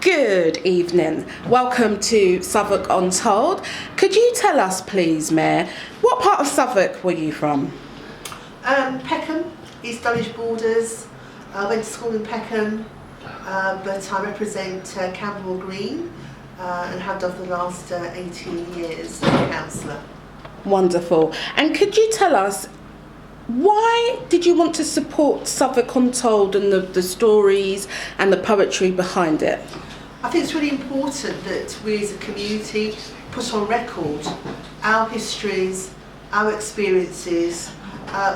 Good evening. Welcome to Southwark Untold. Could you tell us, please, Mayor, what part of Southwark were you from? Peckham, East Dulwich borders. I went to school in Peckham, but I represent Camberwell Green and have done for the last 18 years as a councillor. Wonderful. And could you tell us, why did you want to support Southwark Untold and the stories and the poetry behind it? I think it's really important that we as a community put on record our histories, our experiences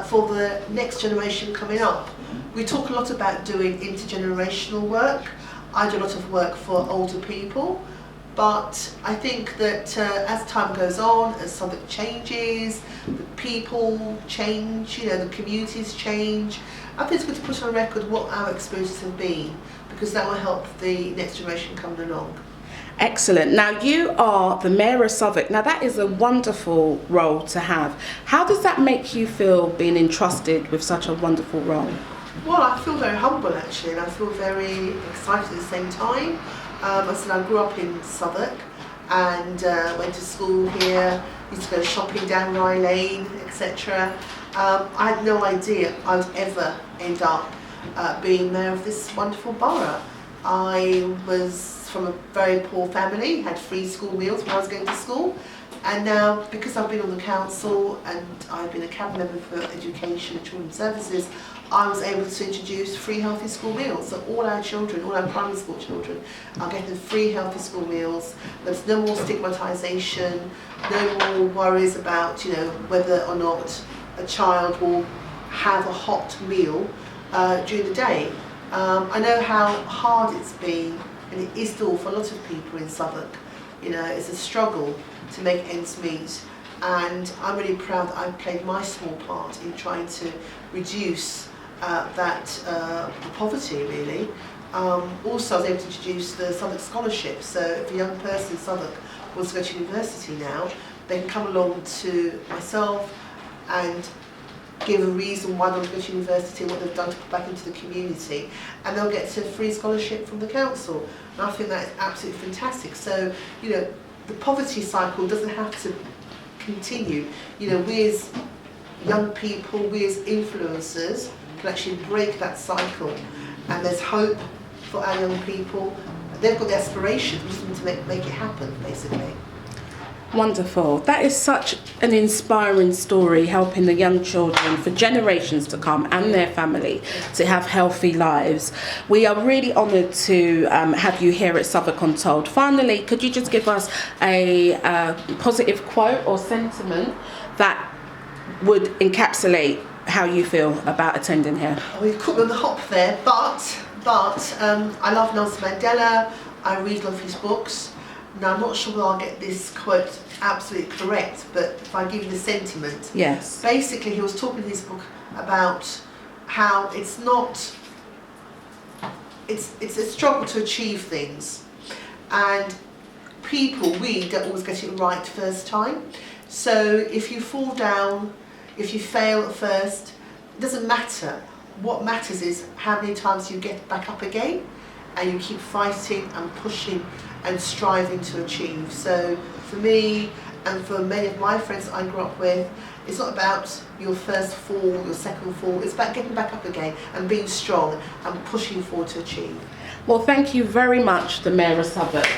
for the next generation coming up. We talk a lot about doing intergenerational work. I do a lot of work for older people, but I think that as time goes on, as Southwark changes, the people change, the communities change, I think it's good to put on record what our experiences have been, because that will help the next generation coming along. Excellent. Now, you are the Mayor of Southwark. Now, that is a wonderful role to have. How does that make you feel being entrusted with such a wonderful role? Well, I feel very humble actually, and I feel very excited at the same time. I said I grew up in Southwark and went to school here, used to go shopping down Rye Lane, etc. I had no idea I would ever end up being mayor of this wonderful borough. I was from a very poor family, had free school meals when I was going to school, and now because I've been on the council and I've been a cabinet member for education and children's services, I was able to introduce free healthy school meals. So all our children, all our primary school children are getting free healthy school meals. There's no more stigmatisation, no more worries about whether or not a child will have a hot meal during the day. I know how hard it's been, and it is still for a lot of people in Southwark. It's a struggle to make ends meet, and I'm really proud that I've played my small part in trying to reduce that poverty, really. Also, I was able to introduce the Southwark Scholarship, so if a young person in Southwark wants to go to university now, they can come along to myself and give a reason why they want to go to university, what they've done to put back into the community, and they'll get a free scholarship from the council. And I think that is absolutely fantastic. So, the poverty cycle doesn't have to continue. We as young people, we as influencers can actually break that cycle, and there's hope for our young people. They've got the aspirations, we just need to make it happen, basically. Wonderful. That is such an inspiring story, helping the young children for generations to come and their family to have healthy lives. We are really honoured to have you here at Southwark Untold. Finally, could you just give us a positive quote or sentiment that would encapsulate how you feel about attending here? We've caught me on the hop there, but I love Nelson Mandela. I read a lot of his books. Now, I'm not sure whether I'll get this quote absolutely correct, but if I give you the sentiment. Yes. Basically, he was talking in his book about how it's a struggle to achieve things. And we don't always get it right first time. So if you fall down, if you fail at first, it doesn't matter. What matters is how many times you get back up again and you keep fighting and pushing and striving to achieve. So for me and for many of my friends that I grew up with, it's not about your first fall, your second fall, it's about getting back up again and being strong and pushing forward to achieve. Well, thank you very much, the Mayor of Southwark.